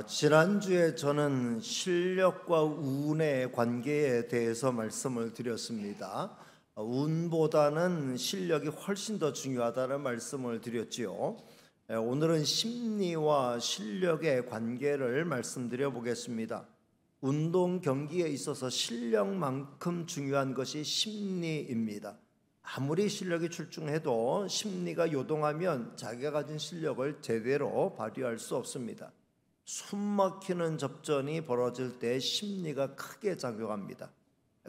지난주에 저는 실력과 운의 관계에 대해서 말씀을 드렸습니다. 운보다는 실력이 훨씬 더 중요하다는 말씀을 드렸지요. 오늘은 심리와 실력의 관계를 말씀드려 보겠습니다. 운동 경기에 있어서 실력만큼 중요한 것이 심리입니다. 아무리 실력이 출중해도 심리가 요동하면 자기가 가진 실력을 제대로 발휘할 수 없습니다. 숨막히는 접전이 벌어질 때 심리가 크게 작용합니다.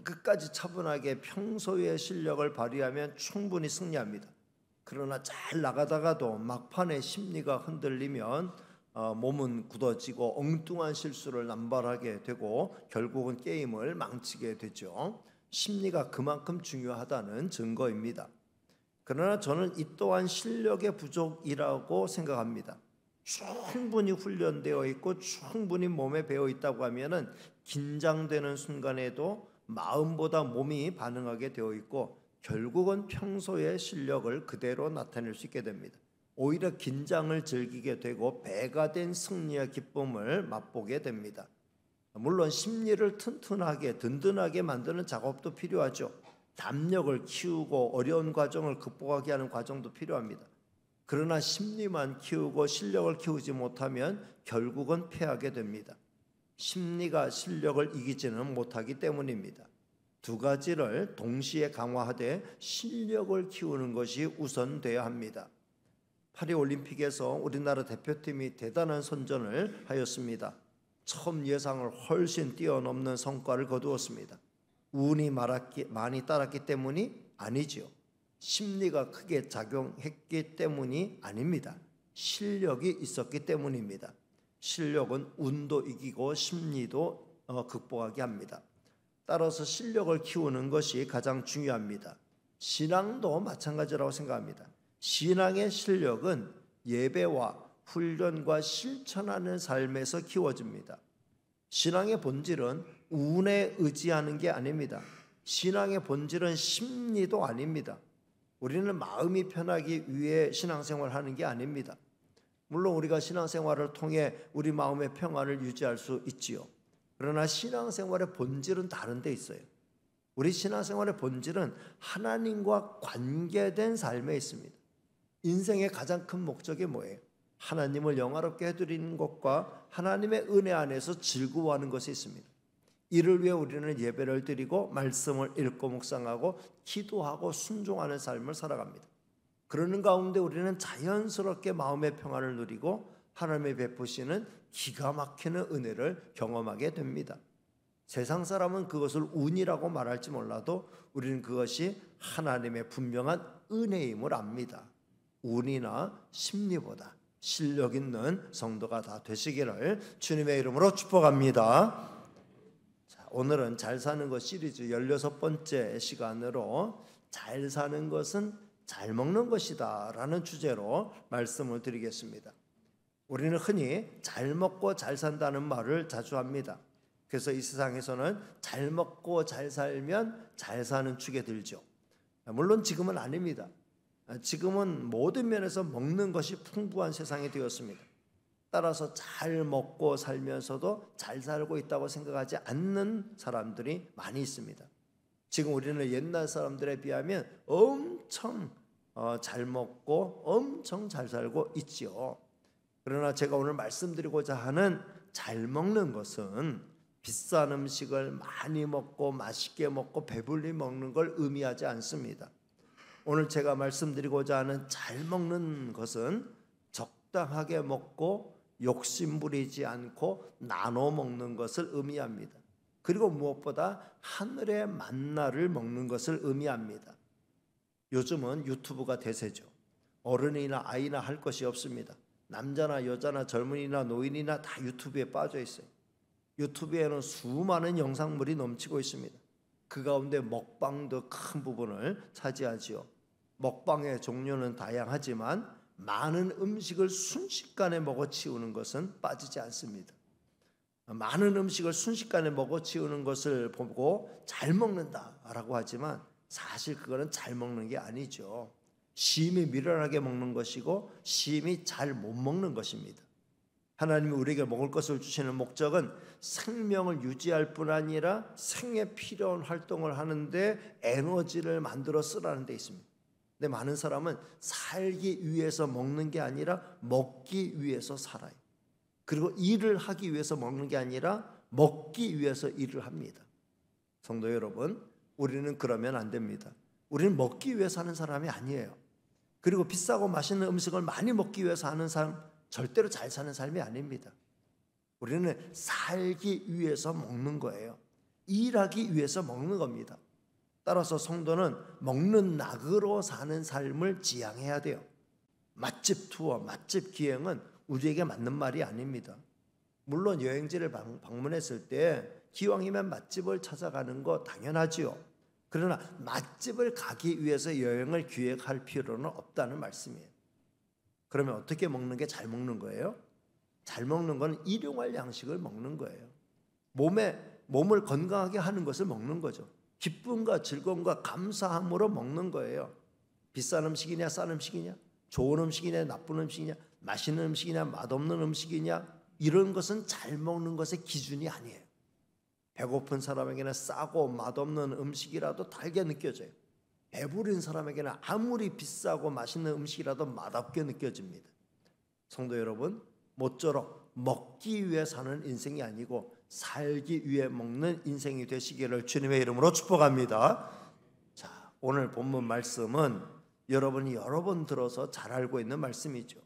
끝까지 차분하게 평소의 실력을 발휘하면 충분히 승리합니다. 그러나 잘 나가다가도 막판에 심리가 흔들리면 몸은 굳어지고 엉뚱한 실수를 남발하게 되고 결국은 게임을 망치게 되죠. 심리가 그만큼 중요하다는 증거입니다. 그러나 저는 이 또한 실력의 부족이라고 생각합니다. 충분히 훈련되어 있고 충분히 몸에 배어 있다고 하면은 긴장되는 순간에도 마음보다 몸이 반응하게 되어 있고 결국은 평소의 실력을 그대로 나타낼 수 있게 됩니다. 오히려 긴장을 즐기게 되고 배가 된 승리의 기쁨을 맛보게 됩니다. 물론 심리를 튼튼하게 든든하게 만드는 작업도 필요하죠. 담력을 키우고 어려운 과정을 극복하게 하는 과정도 필요합니다. 그러나 심리만 키우고 실력을 키우지 못하면 결국은 패하게 됩니다. 심리가 실력을 이기지는 못하기 때문입니다. 두 가지를 동시에 강화하되 실력을 키우는 것이 우선돼야 합니다. 파리올림픽에서 우리나라 대표팀이 대단한 선전을 하였습니다. 처음 예상을 훨씬 뛰어넘는 성과를 거두었습니다. 운이 많이 따랐기 때문이 아니지요. 심리가 크게 작용했기 때문이 아닙니다. 실력이 있었기 때문입니다. 실력은 운도 이기고 심리도 극복하게 합니다. 따라서 실력을 키우는 것이 가장 중요합니다. 신앙도 마찬가지라고 생각합니다. 신앙의 실력은 예배와 훈련과 실천하는 삶에서 키워집니다. 신앙의 본질은 운에 의지하는 게 아닙니다. 신앙의 본질은 심리도 아닙니다. 우리는 마음이 편하기 위해 신앙생활을 하는 게 아닙니다. 물론 우리가 신앙생활을 통해 우리 마음의 평안을 유지할 수 있지요. 그러나 신앙생활의 본질은 다른 데 있어요. 우리 신앙생활의 본질은 하나님과 관계된 삶에 있습니다. 인생의 가장 큰 목적이 뭐예요? 하나님을 영화롭게 해드리는 것과 하나님의 은혜 안에서 즐거워하는 것이 있습니다. 이를 위해 우리는 예배를 드리고 말씀을 읽고 묵상하고 기도하고 순종하는 삶을 살아갑니다. 그러는 가운데 우리는 자연스럽게 마음의 평안을 누리고 하나님의 베푸시는 기가 막히는 은혜를 경험하게 됩니다. 세상 사람은 그것을 운이라고 말할지 몰라도 우리는 그것이 하나님의 분명한 은혜임을 압니다. 운이나 심리보다 실력 있는 성도가 다 되시기를 주님의 이름으로 축복합니다. 오늘은 잘 사는 것 시리즈 16번째 시간으로 잘 사는 것은 잘 먹는 것이다 라는 주제로 말씀을 드리겠습니다. 우리는 흔히 잘 먹고 잘 산다는 말을 자주 합니다. 그래서 이 세상에서는 잘 먹고 잘 살면 잘 사는 축에 들죠. 물론 지금은 아닙니다. 지금은 모든 면에서 먹는 것이 풍부한 세상이 되었습니다. 따라서 잘 먹고 살면서도 잘 살고 있다고 생각하지 않는 사람들이 많이 있습니다. 지금 우리는 옛날 사람들에 비하면 엄청 잘 먹고 엄청 잘 살고 있지요. 그러나 제가 오늘 말씀드리고자 하는 잘 먹는 것은 비싼 음식을 많이 먹고 맛있게 먹고 배불리 먹는 걸 의미하지 않습니다. 오늘 제가 말씀드리고자 하는 잘 먹는 것은 적당하게 먹고 욕심 부리지 않고 나눠 먹는 것을 의미합니다. 그리고 무엇보다 하늘의 만나를 먹는 것을 의미합니다. 요즘은 유튜브가 대세죠. 어른이나 아이나 할 것이 없습니다. 남자나 여자나 젊은이나 노인이나 다 유튜브에 빠져 있어요. 유튜브에는 수많은 영상물이 넘치고 있습니다. 그 가운데 먹방도 큰 부분을 차지하지요. 먹방의 종류는 다양하지만 많은 음식을 순식간에 먹어치우는 것은 빠지지 않습니다. 많은 음식을 순식간에 먹어치우는 것을 보고 잘 먹는다라고 하지만 사실 그거는 잘 먹는 게 아니죠. 심히 미련하게 먹는 것이고 심히 잘 못 먹는 것입니다. 하나님이 우리에게 먹을 것을 주시는 목적은 생명을 유지할 뿐 아니라 생에 필요한 활동을 하는데 에너지를 만들어 쓰라는 데 있습니다. 근데 많은 사람은 살기 위해서 먹는 게 아니라 먹기 위해서 살아요. 그리고 일을 하기 위해서 먹는 게 아니라 먹기 위해서 일을 합니다. 성도 여러분, 우리는 그러면 안 됩니다. 우리는 먹기 위해서 사는 사람이 아니에요. 그리고 비싸고 맛있는 음식을 많이 먹기 위해서 하는 삶, 절대로 잘 사는 삶이 아닙니다. 우리는 살기 위해서 먹는 거예요. 일하기 위해서 먹는 겁니다. 따라서 성도는 먹는 낙으로 사는 삶을 지향해야 돼요. 맛집 투어, 맛집 기행은 우리에게 맞는 말이 아닙니다. 물론 여행지를 방문했을 때 기왕이면 맛집을 찾아가는 거 당연하지요. 그러나 맛집을 가기 위해서 여행을 기획할 필요는 없다는 말씀이에요. 그러면 어떻게 먹는 게 잘 먹는 거예요? 잘 먹는 건 일용할 양식을 먹는 거예요. 몸을 건강하게 하는 것을 먹는 거죠. 기쁨과 즐거움과 감사함으로 먹는 거예요. 비싼 음식이냐 싼 음식이냐, 좋은 음식이냐 나쁜 음식이냐, 맛있는 음식이냐 맛없는 음식이냐, 이런 것은 잘 먹는 것의 기준이 아니에요. 배고픈 사람에게는 싸고 맛없는 음식이라도 달게 느껴져요. 배부른 사람에게는 아무리 비싸고 맛있는 음식이라도 맛없게 느껴집니다. 성도 여러분, 모쪼록 먹기 위해 사는 인생이 아니고 살기 위해 먹는 인생이 되시기를 주님의 이름으로 축복합니다. 자, 오늘 본문 말씀은 여러분이 여러 번 들어서 잘 알고 있는 말씀이죠.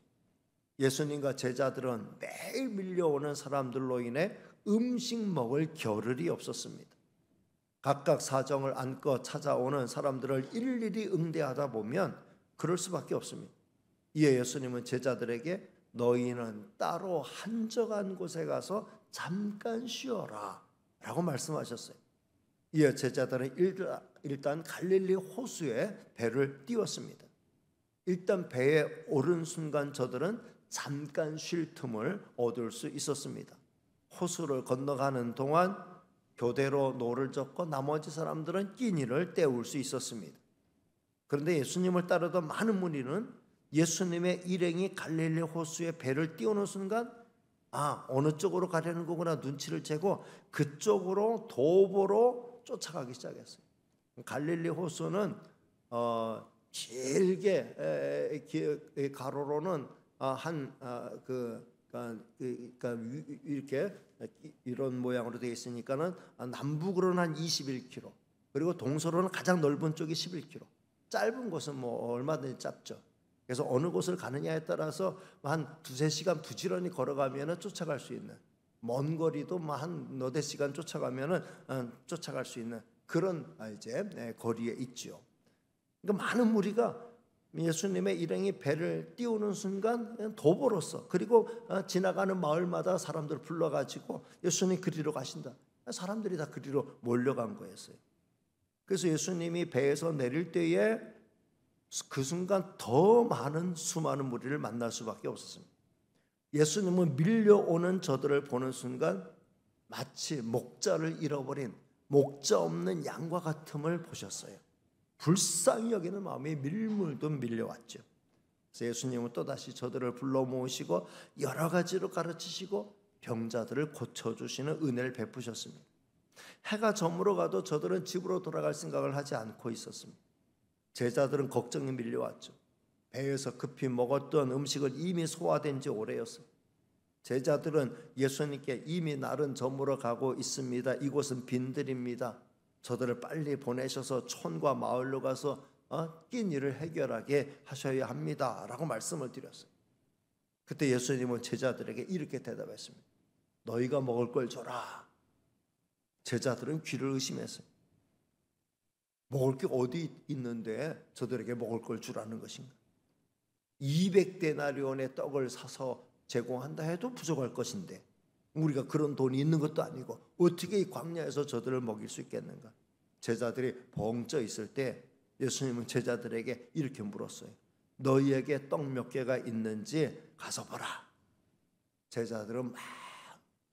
예수님과 제자들은 매일 밀려오는 사람들로 인해 음식 먹을 겨를이 없었습니다. 각각 사정을 안고 찾아오는 사람들을 일일이 응대하다 보면 그럴 수밖에 없습니다. 이에 예수님은 제자들에게 너희는 따로 한적한 곳에 가서 잠깐 쉬어라 라고 말씀하셨어요. 이에 제자들은 일단 갈릴리 호수에 배를 띄웠습니다. 일단 배에 오른 순간 저들은 잠깐 쉴 틈을 얻을 수 있었습니다. 호수를 건너가는 동안 교대로 노를 젓고 나머지 사람들은 끼니를 때울 수 있었습니다. 그런데 예수님을 따르던 많은 무리는 예수님의 일행이 갈릴리 호수에 배를 띄우는 순간 어느 쪽으로 가려는 거구나 눈치를 채고 그쪽으로 도보로 쫓아가기 시작했어요. 갈릴리 호수는 길게 가로로는 이렇게 이런 모양으로 되어 있으니까는 남북으로는 한 21km, 그리고 동서로는 가장 넓은 쪽이 11km. 짧은 곳은 뭐 얼마든지 짧죠. 그래서 어느 곳을 가느냐에 따라서 한 두세 시간 부지런히 걸어가면은 쫓아갈 수 있는, 먼 거리도 한 너댓 시간 쫓아가면은 쫓아갈 수 있는 그런 이제 거리에 있죠. 그러니까 많은 무리가 예수님의 일행이 배를 띄우는 순간 도보로서, 그리고 지나가는 마을마다 사람들 불러가지고 예수님 그리로 가신다. 사람들이 다 그리로 몰려간 거였어요. 그래서 예수님이 배에서 내릴 때에 그 순간 더 많은 수많은 무리를 만날 수밖에 없었습니다. 예수님은 밀려오는 저들을 보는 순간 마치 목자를 잃어버린 목자 없는 양과 같음을 보셨어요. 불쌍히 여기는 마음이 밀물도 밀려왔죠. 그래서 예수님은 또다시 저들을 불러 모으시고 여러 가지로 가르치시고 병자들을 고쳐주시는 은혜를 베푸셨습니다. 해가 저물어 가도 저들은 집으로 돌아갈 생각을 하지 않고 있었습니다. 제자들은 걱정이 밀려왔죠. 배에서 급히 먹었던 음식을 이미 소화된 지 오래였어요. 제자들은 예수님께 이미 날은 저물어 가고 있습니다. 이곳은 빈들입니다. 저들을 빨리 보내셔서 촌과 마을로 가서 끼니를 해결하게 하셔야 합니다 라고 말씀을 드렸어요. 그때 예수님은 제자들에게 이렇게 대답했습니다. 너희가 먹을 걸 줘라. 제자들은 귀를 의심했어요. 먹을 게 어디 있는데 저들에게 먹을 걸 주라는 것인가? 200데나리온의 떡을 사서 제공한다 해도 부족할 것인데 우리가 그런 돈이 있는 것도 아니고 어떻게 이 광야에서 저들을 먹일 수 있겠는가? 제자들이 벙쪄 있을 때 예수님은 제자들에게 이렇게 물었어요. 너희에게 떡 몇 개가 있는지 가서 보라. 제자들은 막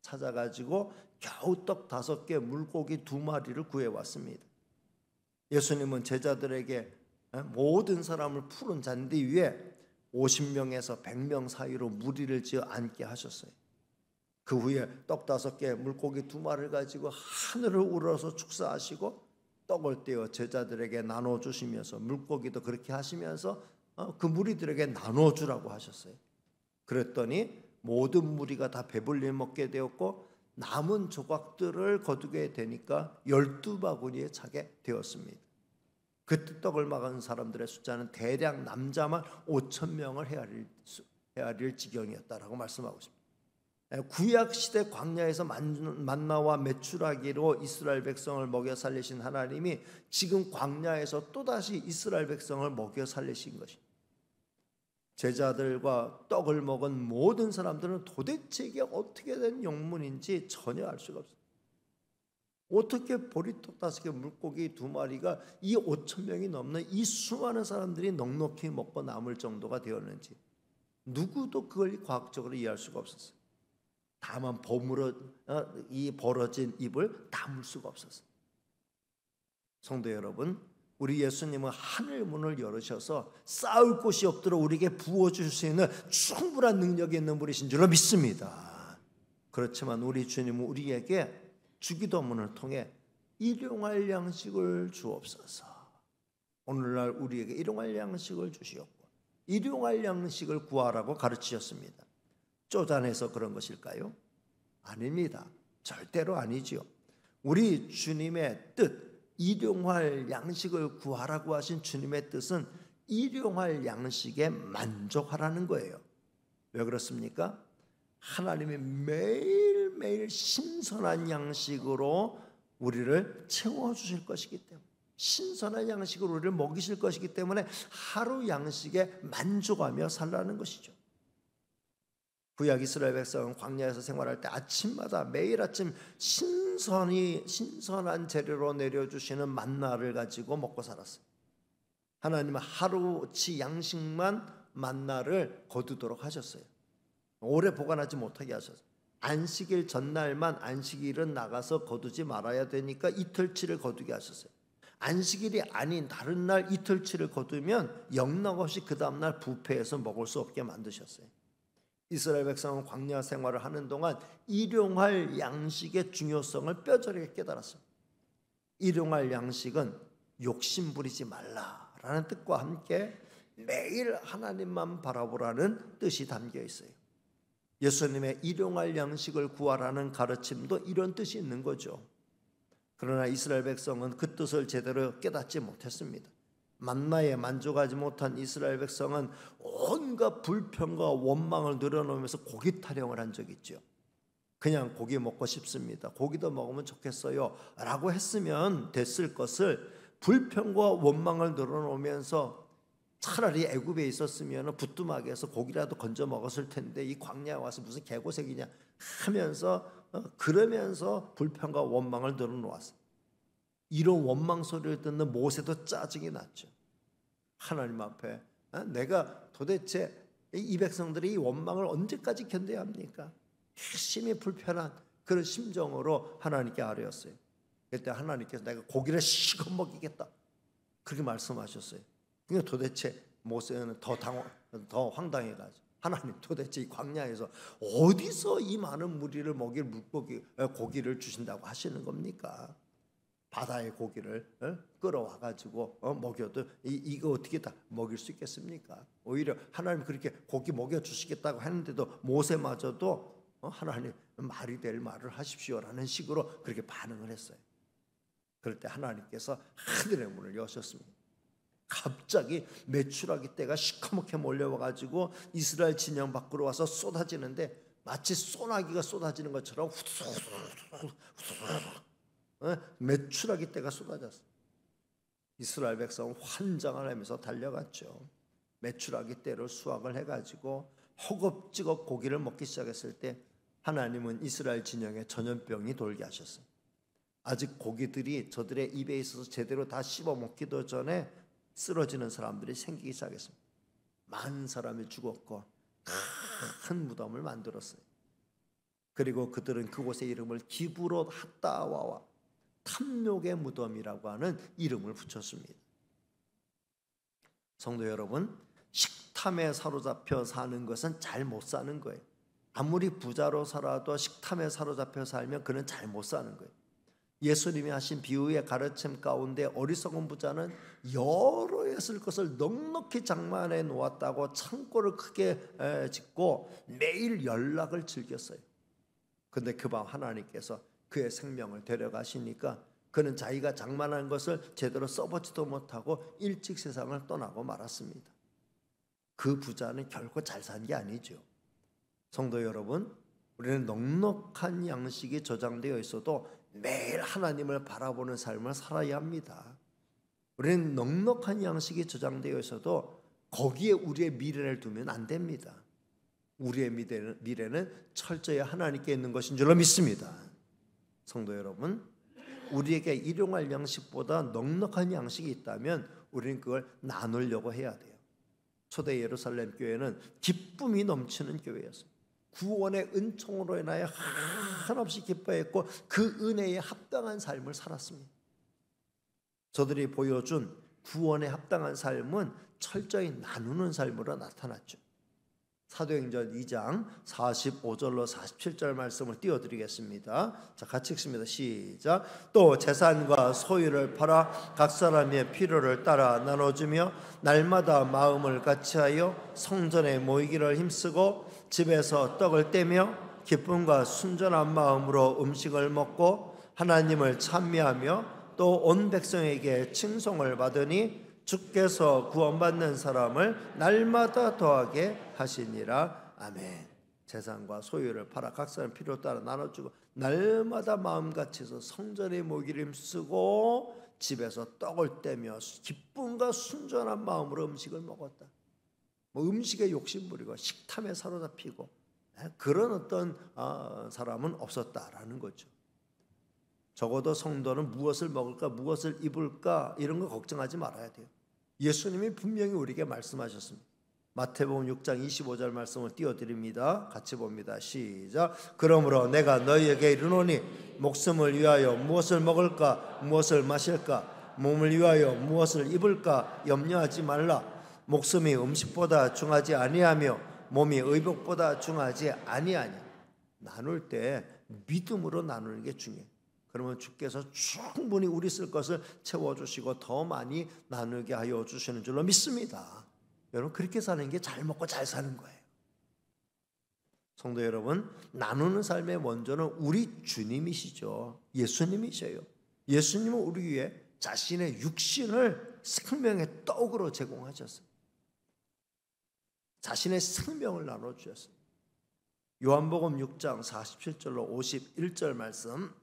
찾아가지고 겨우 떡 5개, 물고기 2마리를 구해왔습니다. 예수님은 제자들에게 모든 사람을 푸른 잔디 위에 50명에서 100명 사이로 무리를 지어 앉게 하셨어요. 그 후에 떡 5개, 물고기 2마리를 가지고 하늘을 우러러서 축사하시고 떡을 떼어 제자들에게 나눠주시면서 물고기도 그렇게 하시면서 그 무리들에게 나눠주라고 하셨어요. 그랬더니 모든 무리가 다 배불리 먹게 되었고 남은 조각들을 거두게 되니까 12바구니에 차게 되었습니다. 그때 떡을 먹은 사람들의 숫자는 대략 남자만 5,000명을 헤아릴 지경이었다라고 말씀하고 있습니다. 구약 시대 광야에서 만나와 메추라기로 이스라엘 백성을 먹여 살리신 하나님이 지금 광야에서 또다시 이스라엘 백성을 먹여 살리신 것입니다. 제자들과 떡을 먹은 모든 사람들은 도대체 이게 어떻게 된 영문인지 전혀 알 수가 없어요. 어떻게 보리떡 5개, 물고기 2마리가 이 5,000명이 넘는 이 수많은 사람들이 넉넉히 먹고 남을 정도가 되었는지 누구도 그걸 과학적으로 이해할 수가 없었어요. 다만 이 벌어진 입을 다물 수가 없었어요. 성도 여러분, 우리 예수님은 하늘 문을 열으셔서 싸울 곳이 없도록 우리에게 부어줄 수 있는 충분한 능력이 있는 분이신 줄로 믿습니다. 그렇지만 우리 주님은 우리에게 주기도문을 통해 일용할 양식을 주옵소서. 오늘날 우리에게 일용할 양식을 주시옵고 일용할 양식을 구하라고 가르치셨습니다. 쪼잔해서 그런 것일까요? 아닙니다. 절대로 아니지요. 우리 주님의 뜻, 일용할 양식을 구하라고 하신 주님의 뜻은 일용할 양식에 만족하라는 거예요. 왜 그렇습니까? 하나님이 매일매일 신선한 양식으로 우리를 채워주실 것이기 때문에, 신선한 양식으로 우리를 먹이실 것이기 때문에 하루 양식에 만족하며 살라는 것이죠. 구약 이스라엘 백성은 광야에서 생활할 때 아침마다 매일 아침 신선한 재료로 내려주시는 만나를 가지고 먹고 살았어요. 하나님은 하루치 양식만 만나를 거두도록 하셨어요. 오래 보관하지 못하게 하셨어요. 안식일 전날만 안식일은 나가서 거두지 말아야 되니까 이틀치를 거두게 하셨어요. 안식일이 아닌 다른 날 이틀치를 거두면 영락없이 그 다음날 부패해서 먹을 수 없게 만드셨어요. 이스라엘 백성은 광야 생활을 하는 동안 일용할 양식의 중요성을 뼈저리게 깨달았어요. 일용할 양식은 욕심 부리지 말라라는 뜻과 함께 매일 하나님만 바라보라는 뜻이 담겨 있어요. 예수님의 일용할 양식을 구하라는 가르침도 이런 뜻이 있는 거죠. 그러나 이스라엘 백성은 그 뜻을 제대로 깨닫지 못했습니다. 만나에 만족하지 못한 이스라엘 백성은 온갖 불평과 원망을 늘어놓으면서 고기 타령을 한 적이 있죠. 그냥 고기 먹고 싶습니다, 고기도 먹으면 좋겠어요 라고 했으면 됐을 것을 불평과 원망을 늘어놓으면서 차라리 애굽에 있었으면 부뚜막에서 고기라도 건져 먹었을 텐데 이 광야에 와서 무슨 개고생이냐 하면서 그러면서 불평과 원망을 늘어놓았어요. 이런 원망 소리를 듣는 모세도 짜증이 났죠. 하나님 앞에 내가 도대체 이 백성들이 이 원망을 언제까지 견뎌야 합니까? 열심히 불편한 그런 심정으로 하나님께 아뢰었어요. 그때 하나님께서 내가 고기를 실컷 먹이겠다 그렇게 말씀하셨어요. 그러니까 도대체 모세는 더 황당해가지고 하나님 도대체 이 광야에서 어디서 이 많은 무리를 먹일 고기를 주신다고 하시는 겁니까? 바다의 고기를 끌어와가지고 먹여도 이거 어떻게 다 먹일 수 있겠습니까? 오히려 하나님 그렇게 고기 먹여주시겠다고 했는데도 모세마저도 하나님 말이 될 말을 하십시오라는 식으로 그렇게 반응을 했어요. 그럴 때 하나님께서 하늘의 문을 여셨습니다. 갑자기 메추라기 떼가 시커멓게 몰려와가지고 이스라엘 진영 밖으로 와서 쏟아지는데 마치 소나기가 쏟아지는 것처럼 메추라기 떼가 쏟아졌어요. 이스라엘 백성은 환장을 하면서 달려갔죠. 메추라기 떼를 수확을 해가지고 허겁지겁 고기를 먹기 시작했을 때 하나님은 이스라엘 진영에 전염병이 돌게 하셨어요. 아직 고기들이 저들의 입에 있어서 제대로 다 씹어 먹기도 전에 쓰러지는 사람들이 생기기 시작했습니다. 많은 사람이 죽었고 큰 무덤을 만들었어요. 그리고 그들은 그곳의 이름을 기브롯 핫다와와 탐욕의 무덤이라고 하는 이름을 붙였습니다. 성도 여러분, 식탐에 사로잡혀 사는 것은 잘 못 사는 거예요. 아무리 부자로 살아도 식탐에 사로잡혀 살면 그는 잘 못 사는 거예요. 예수님이 하신 비유의 가르침 가운데 어리석은 부자는 여러 해 쓸 것을 넉넉히 장만해 놓았다고 창고를 크게 짓고 매일 연락을 즐겼어요. 근데 그 밤 하나님께서 그의 생명을 데려가시니까 그는 자기가 장만한 것을 제대로 써보지도 못하고 일찍 세상을 떠나고 말았습니다. 그 부자는 결코 잘 산 게 아니죠. 성도 여러분, 우리는 넉넉한 양식이 저장되어 있어도 매일 하나님을 바라보는 삶을 살아야 합니다. 우리는 넉넉한 양식이 저장되어 있어도 거기에 우리의 미래를 두면 안 됩니다. 우리의 미래는 철저히 하나님께 있는 것인 줄로 믿습니다. 성도 여러분, 우리에게 일용할 양식보다 넉넉한 양식이 있다면 우리는 그걸 나누려고 해야 돼요. 초대 예루살렘 교회는 기쁨이 넘치는 교회였습니다. 구원의 은총으로 인하여 한없이 기뻐했고 그 은혜에 합당한 삶을 살았습니다. 저들이 보여준 구원에 합당한 삶은 철저히 나누는 삶으로 나타났죠. 사도행전 2장 45절로 47절 말씀을 띄워드리겠습니다. 자, 같이 읽습니다. 시작. 또 재산과 소유를 팔아 각 사람의 필요를 따라 나눠주며 날마다 마음을 같이하여 성전에 모이기를 힘쓰고 집에서 떡을 떼며 기쁨과 순전한 마음으로 음식을 먹고 하나님을 찬미하며 또 온 백성에게 칭송을 받으니 주께서 구원받는 사람을 날마다 더하게 하시니라. 아멘. 재산과 소유를 팔아 각 사람 필요 따라 나눠주고 날마다 마음같이 해서 성전에 모이기를 힘쓰고 집에서 떡을 떼며 기쁨과 순전한 마음으로 음식을 먹었다. 음식에 욕심부리고 식탐에 사로잡히고 그런 어떤 사람은 없었다라는 거죠. 적어도 성도는 무엇을 먹을까, 무엇을 입을까 이런 거 걱정하지 말아야 돼요. 예수님이 분명히 우리에게 말씀하셨습니다. 마태복음 6장 25절 말씀을 띄워드립니다. 같이 봅니다. 시작. 그러므로 내가 너희에게 이르노니 목숨을 위하여 무엇을 먹을까, 무엇을 마실까, 몸을 위하여 무엇을 입을까 염려하지 말라. 목숨이 음식보다 중하지 아니하며 몸이 의복보다 중하지 아니하니. 나눌 때 믿음으로 나누는 게 중요해요. 그러면 주께서 충분히 우리 쓸 것을 채워주시고 더 많이 나누게 하여 주시는 줄로 믿습니다. 여러분, 그렇게 사는 게 잘 먹고 잘 사는 거예요. 성도 여러분, 나누는 삶의 원조는 우리 주님이시죠. 예수님이셔요. 예수님은 우리 위해 자신의 육신을 생명의 떡으로 제공하셨어요. 자신의 생명을 나눠주셨어요. 요한복음 6장 47절로 51절 말씀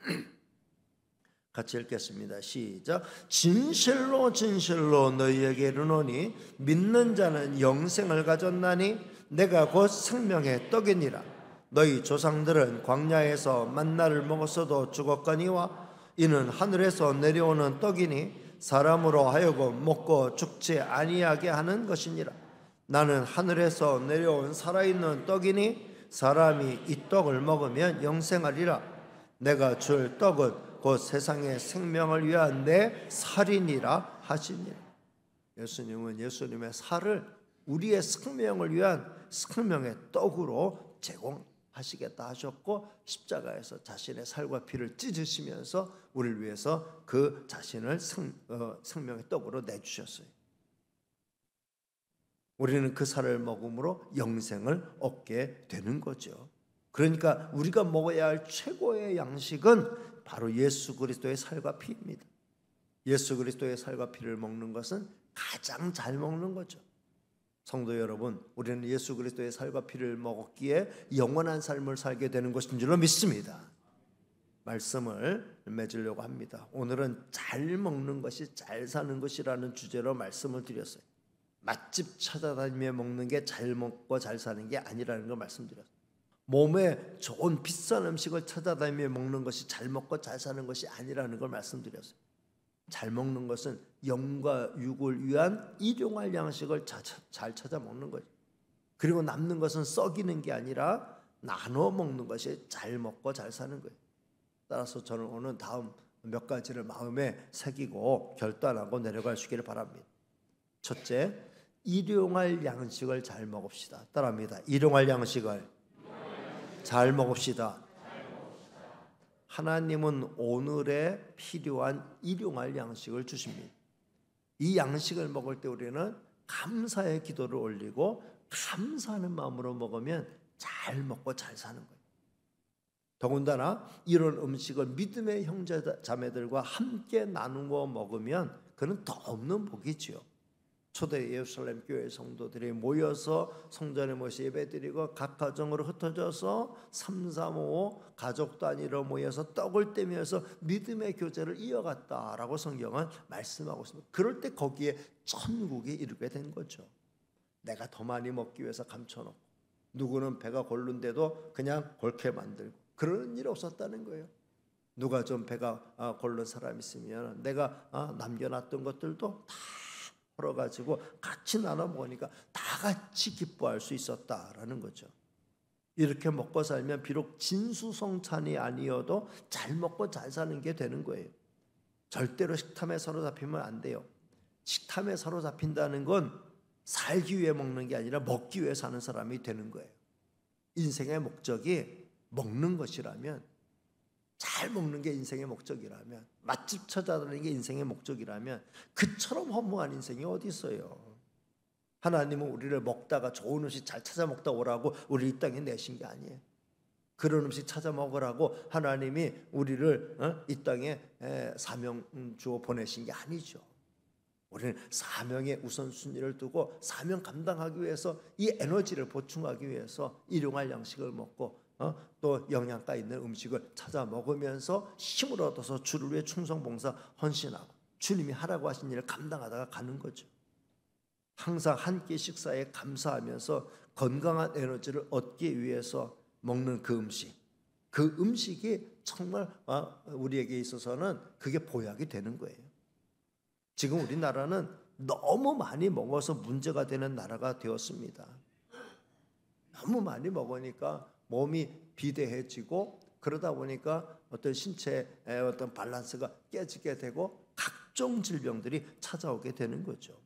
같이 읽겠습니다. 시작. 진실로 진실로 너희에게 이르노니 믿는 자는 영생을 가졌나니 내가 곧 생명의 떡이니라. 너희 조상들은 광야에서 만나를 먹었어도 죽었거니와 이는 하늘에서 내려오는 떡이니 사람으로 하여금 먹고 죽지 아니하게 하는 것이니라. 나는 하늘에서 내려온 살아있는 떡이니 사람이 이 떡을 먹으면 영생하리라. 내가 줄 떡은 곧 세상의 생명을 위한 내 살이니라 하시니라. 예수님은 예수님의 살을 우리의 생명을 위한 생명의 떡으로 제공하시겠다 하셨고 십자가에서 자신의 살과 피를 찢으시면서 우리를 위해서 그 자신을 생명의 떡으로 내주셨어요. 우리는 그 살을 먹음으로 영생을 얻게 되는 거죠. 그러니까 우리가 먹어야 할 최고의 양식은 바로 예수 그리스도의 살과 피입니다. 예수 그리스도의 살과 피를 먹는 것은 가장 잘 먹는 거죠. 성도 여러분, 우리는 예수 그리스도의 살과 피를 먹었기에 영원한 삶을 살게 되는 것인 줄로 믿습니다. 말씀을 맺으려고 합니다. 오늘은 잘 먹는 것이 잘 사는 것이라는 주제로 말씀을 드렸어요. 맛집 찾아다니며 먹는 게 잘 먹고 잘 사는 게 아니라는 걸 말씀드렸어요. 몸에 좋은 비싼 음식을 찾아다니며 먹는 것이 잘 먹고 잘 사는 것이 아니라는 걸 말씀드렸어요. 잘 먹는 것은 영과 육을 위한 일용할 양식을 잘 찾아 먹는 거죠. 그리고 남는 것은 썩이는 게 아니라 나눠 먹는 것이 잘 먹고 잘 사는 거예요. 따라서 저는 오늘 다음 몇 가지를 마음에 새기고 결단하고 내려갈 수 있기를 바랍니다. 첫째, 일용할 양식을 잘 먹읍시다. 따라합니다. 일용할 양식을 잘 먹읍시다. 하나님은 오늘에 필요한 일용할 양식을 주십니다. 이 양식을 먹을 때 우리는 감사의 기도를 올리고 감사하는 마음으로 먹으면 잘 먹고 잘 사는 거예요. 더군다나 이런 음식을 믿음의 형제 자매들과 함께 나누어 먹으면 그는 더 없는 복이지요. 초대 예루살렘 교회 성도들이 모여서 성전에 모여서 예배드리고 각 가정으로 흩어져서 3, 4, 5 가족 단위로 모여서 떡을 떼면서 믿음의 교제를 이어갔다라고 성경은 말씀하고 있습니다. 그럴 때 거기에 천국이 이르게 된 거죠. 내가 더 많이 먹기 위해서 감춰놓고 누구는 배가 고른데도 그냥 골게 만들고 그런 일이 없었다는 거예요. 누가 좀 배가 고른 사람 있으면 내가 남겨놨던 것들도 다 풀어가지고 같이 나눠 먹으니까 다 같이 기뻐할 수 있었다라는 거죠. 이렇게 먹고 살면 비록 진수성찬이 아니어도 잘 먹고 잘 사는 게 되는 거예요. 절대로 식탐에 사로잡히면 안 돼요. 식탐에 사로잡힌다는 건 살기 위해 먹는 게 아니라 먹기 위해 사는 사람이 되는 거예요. 인생의 목적이 먹는 것이라면, 잘 먹는 게 인생의 목적이라면, 맛집 찾아다니는 게 인생의 목적이라면 그처럼 허무한 인생이 어디 있어요. 하나님은 우리를 먹다가 좋은 음식 잘 찾아 먹다 오라고 우리 이 땅에 내신 게 아니에요. 그런 음식 찾아 먹으라고 하나님이 우리를 이 땅에 사명 주어 보내신 게 아니죠. 우리는 사명의 우선순위를 두고 사명 감당하기 위해서 이 에너지를 보충하기 위해서 일용할 양식을 먹고 또 영양가 있는 음식을 찾아 먹으면서 힘을 얻어서 주를 위해 충성봉사 헌신하고 주님이 하라고 하신 일을 감당하다가 가는 거죠. 항상 한 끼 식사에 감사하면서 건강한 에너지를 얻기 위해서 먹는 그 음식이 정말 우리에게 있어서는 그게 보약이 되는 거예요. 지금 우리나라는 너무 많이 먹어서 문제가 되는 나라가 되었습니다. 너무 많이 먹으니까 몸이 비대해지고 그러다 보니까 어떤 신체의 어떤 밸런스가 깨지게 되고 각종 질병들이 찾아오게 되는 거죠.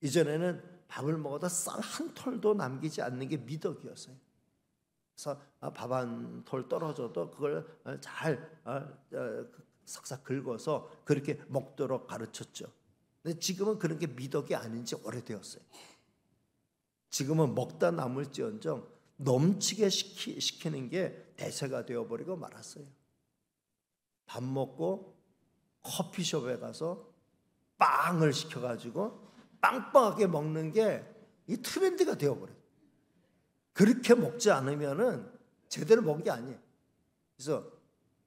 이전에는 밥을 먹어도 쌀 한 톨도 남기지 않는 게 미덕이었어요. 그래서 밥 한 톨 떨어져도 그걸 잘 싹싹 긁어서 그렇게 먹도록 가르쳤죠. 근데 지금은 그런 게 미덕이 아닌 지 오래되었어요. 지금은 먹다 남을지언정 넘치게 시키는 게 대세가 되어버리고 말았어요. 밥 먹고 커피숍에 가서 빵을 시켜가지고 빵빵하게 먹는 게 이 트렌드가 되어버려요. 그렇게 먹지 않으면은 제대로 먹은 게 아니에요. 그래서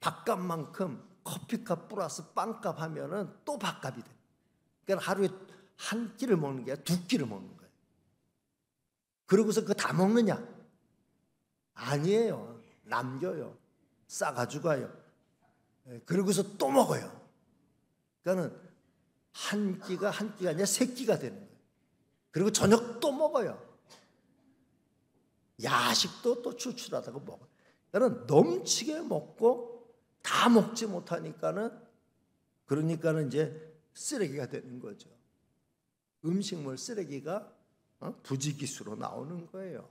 밥값만큼 커피값 플러스 빵값 하면은 또 밥값이 돼요. 그러니까 하루에 한 끼를 먹는 게 아니라 두 끼를 먹는 거예요. 그러고서 그거 다 먹느냐? 아니에요. 남겨요. 싸가지고 가요. 그러고서 또 먹어요. 그러니까는 한 끼가 아니라 세 끼가 되는 거예요. 그리고 저녁 또 먹어요. 야식도 또 출출하다고 먹어요. 그러니까 넘치게 먹고 다 먹지 못하니까는 그러니까는 이제 쓰레기가 되는 거죠. 음식물 쓰레기가 부지기수로 나오는 거예요.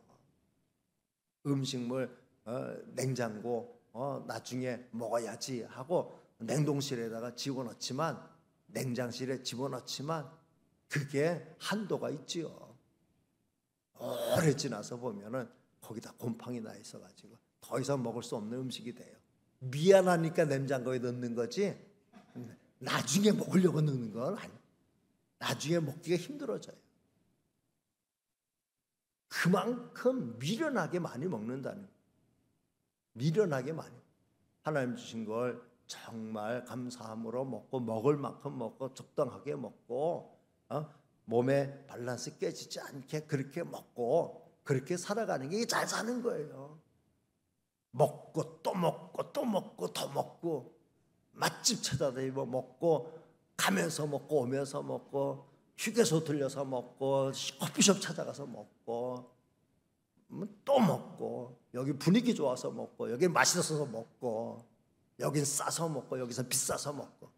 음식물 냉장고 나중에 먹어야지 하고 냉동실에다가 집어넣지만 냉장실에 집어넣지만 그게 한도가 있지요. 오래 지나서 보면은 거기다 곰팡이 나 있어가지고 더 이상 먹을 수 없는 음식이 돼요. 미안하니까 냉장고에 넣는 거지 나중에 먹으려고 넣는 건 아니에요. 나중에 먹기가 힘들어져요. 그만큼 미련하게 많이 먹는다는 거예요. 미련하게 많이. 하나님 주신 걸 정말 감사함으로 먹고 먹을 만큼 먹고 적당하게 먹고 몸의 밸런스 깨지지 않게 그렇게 먹고 그렇게 살아가는 게 잘 사는 거예요. 먹고 또 먹고 또 먹고 더 먹고 맛집 찾아다니고 먹고 가면서 먹고 오면서 먹고 휴게소 들려서 먹고 커피숍 찾아가서 먹고 또 먹고 여기 분위기 좋아서 먹고 여기 맛있어서 먹고 여긴 싸서 먹고 여기서 비싸서 먹고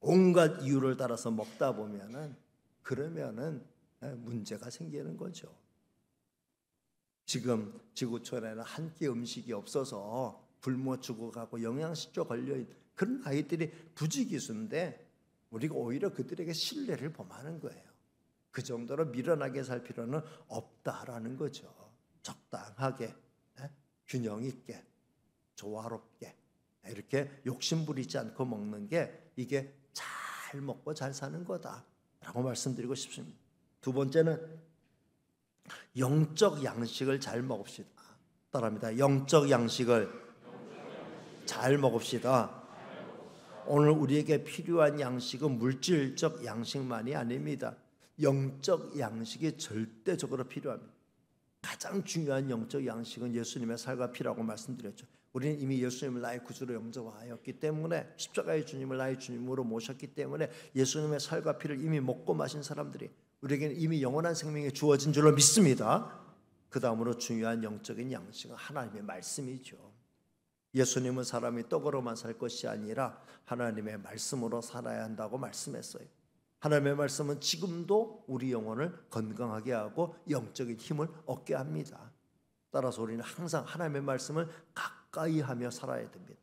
온갖 이유를 따라서 먹다 보면은 그러면은 문제가 생기는 거죠. 지금 지구촌에는 한 끼 음식이 없어서 굶어 죽어가고 영양실조 걸려있는 그런 아이들이 부지기수인데 우리가 오히려 그들에게 신뢰를 범하는 거예요. 그 정도로 미련하게 살 필요는 없다라는 거죠. 적당하게, 균형 있게, 조화롭게 이렇게 욕심 부리지 않고 먹는 게 이게 잘 먹고 잘 사는 거다라고 말씀드리고 싶습니다. 두 번째는 영적 양식을 잘 먹읍시다. 따라합니다. 영적 양식을 잘 먹읍시다. 오늘 우리에게 필요한 양식은 물질적 양식만이 아닙니다. 영적 양식이 절대적으로 필요합니다. 가장 중요한 영적 양식은 예수님의 살과 피라고 말씀드렸죠. 우리는 이미 예수님을 나의 구주로 영접하였기 때문에, 십자가의 주님을 나의 주님으로 모셨기 때문에 예수님의 살과 피를 이미 먹고 마신 사람들이 우리에게는 이미 영원한 생명이 주어진 줄로 믿습니다. 그 다음으로 중요한 영적인 양식은 하나님의 말씀이죠. 예수님은 사람이 떡으로만 살 것이 아니라 하나님의 말씀으로 살아야 한다고 말씀했어요. 하나님의 말씀은 지금도 우리 영혼을 건강하게 하고 영적인 힘을 얻게 합니다. 따라서 우리는 항상 하나님의 말씀을 가까이 하며 살아야 됩니다.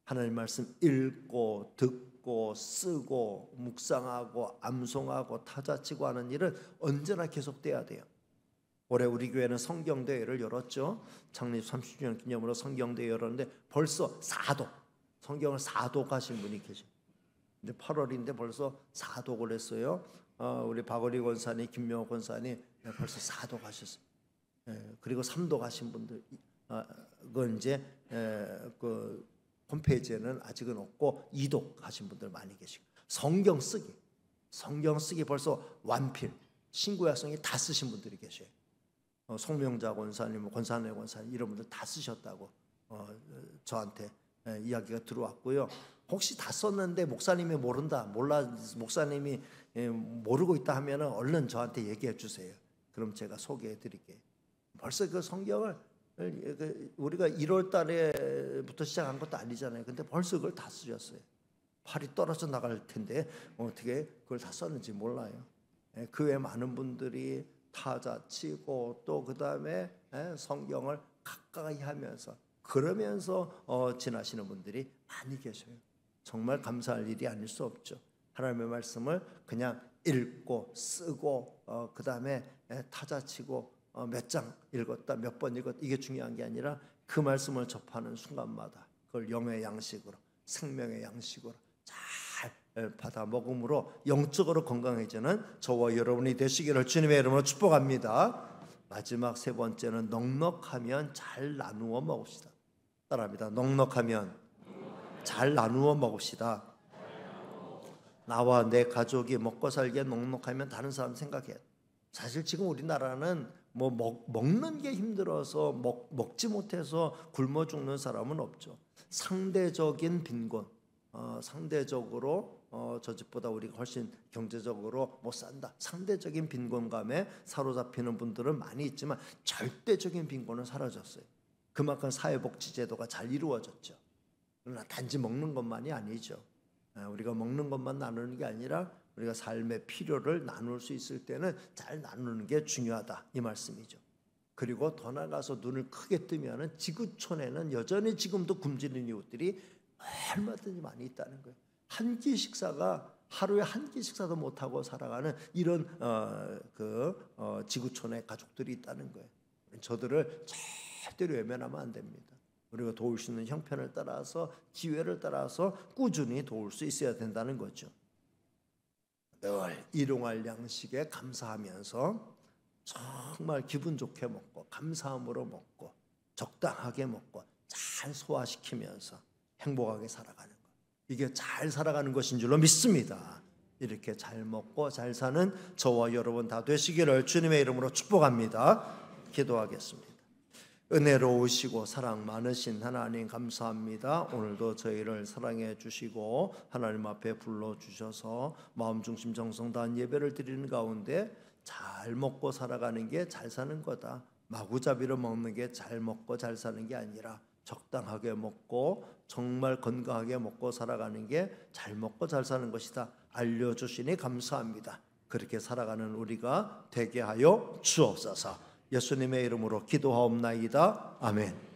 하나님의 말씀 읽고 듣고 쓰고 묵상하고 암송하고 타자치고 하는 일은 언제나 계속돼야 돼요. 올해 우리 교회는 성경대회를 열었죠. 창립 30주년 기념으로 성경대회 열었는데 벌써 4도, 성경을 4도 가신 분이 계셔요. 근데 8월인데 벌써 4독을 했어요. 우리 박어리 권사님, 김명호 권사님 벌써 4독 가셨어요. 그리고 3독 가신 분들, 그건 이제 그 홈페이지에는 아직은 없고 2독 가신 분들 많이 계시고, 성경 쓰기 벌써 완필, 신구약성이 다 쓰신 분들이 계셔요. 송명자 권사님, 권사내 권사님 이런 분들 다 쓰셨다고 저한테 이야기가 들어왔고요. 혹시 다 썼는데 목사님이 목사님이 모르고 있다 하면 얼른 저한테 얘기해 주세요. 그럼 제가 소개해 드릴게요. 벌써 그 성경을 우리가 1월 달에부터 시작한 것도 아니잖아요. 근데 벌써 그걸 다 쓰셨어요. 팔이 떨어져 나갈 텐데 어떻게 그걸 다 썼는지 몰라요. 그 외에 많은 분들이 타자 치고 또 그 다음에 성경을 가까이 하면서 그러면서 지나시는 분들이 많이 계셔요. 정말 감사할 일이 아닐 수 없죠. 하나님의 말씀을 그냥 읽고 쓰고 그 다음에 타자치고 몇 장 읽었다 몇 번 읽었다 이게 중요한 게 아니라 그 말씀을 접하는 순간마다 그걸 영의 양식으로 생명의 양식으로 잘 받아 먹음으로 영적으로 건강해지는 저와 여러분이 되시기를 주님의 이름으로 축복합니다. 마지막 세 번째는 넉넉하면 잘 나누어 먹읍시다. 따라합니다. 넉넉하면 잘 나누어 먹읍시다. 나와 내 가족이 먹고 살기에 넉넉하면 다른 사람 생각해. 사실 지금 우리나라는 뭐 먹는 게 힘들어서 먹지 못해서 굶어 죽는 사람은 없죠. 상대적인 빈곤, 상대적으로 저 집보다 우리가 훨씬 경제적으로 못 산다. 상대적인 빈곤감에 사로잡히는 분들은 많이 있지만 절대적인 빈곤은 사라졌어요. 그만큼 사회복지제도가 잘 이루어졌죠. 그러나 단지 먹는 것만이 아니죠. 우리가 먹는 것만 나누는 게 아니라 우리가 삶의 필요를 나눌 수 있을 때는 잘 나누는 게 중요하다 이 말씀이죠. 그리고 더 나가서 눈을 크게 뜨면 지구촌에는 여전히 지금도 굶주리는 이웃들이 얼마든지 많이 있다는 거예요. 한 끼 식사가 하루에 한 끼 식사도 못하고 살아가는 이런 지구촌의 가족들이 있다는 거예요. 저들을 절대로 외면하면 안 됩니다. 우리가 도울 수 있는 형편을 따라서 기회를 따라서 꾸준히 도울 수 있어야 된다는 거죠. 늘 일용할 양식에 감사하면서 정말 기분 좋게 먹고 감사함으로 먹고 적당하게 먹고 잘 소화시키면서 행복하게 살아가는 것, 이게 잘 살아가는 것인 줄로 믿습니다. 이렇게 잘 먹고 잘 사는 저와 여러분 다 되시기를 주님의 이름으로 축복합니다. 기도하겠습니다. 은혜로우시고 사랑 많으신 하나님 감사합니다. 오늘도 저희를 사랑해 주시고 하나님 앞에 불러주셔서 마음 중심 정성 다한 예배를 드리는 가운데 잘 먹고 살아가는 게 잘 사는 거다. 마구잡이로 먹는 게 잘 먹고 잘 사는 게 아니라 적당하게 먹고 정말 건강하게 먹고 살아가는 게 잘 먹고 잘 사는 것이다 알려주시니 감사합니다. 그렇게 살아가는 우리가 되게 하여 주옵소서. 예수님의 이름으로 기도하옵나이다. 아멘.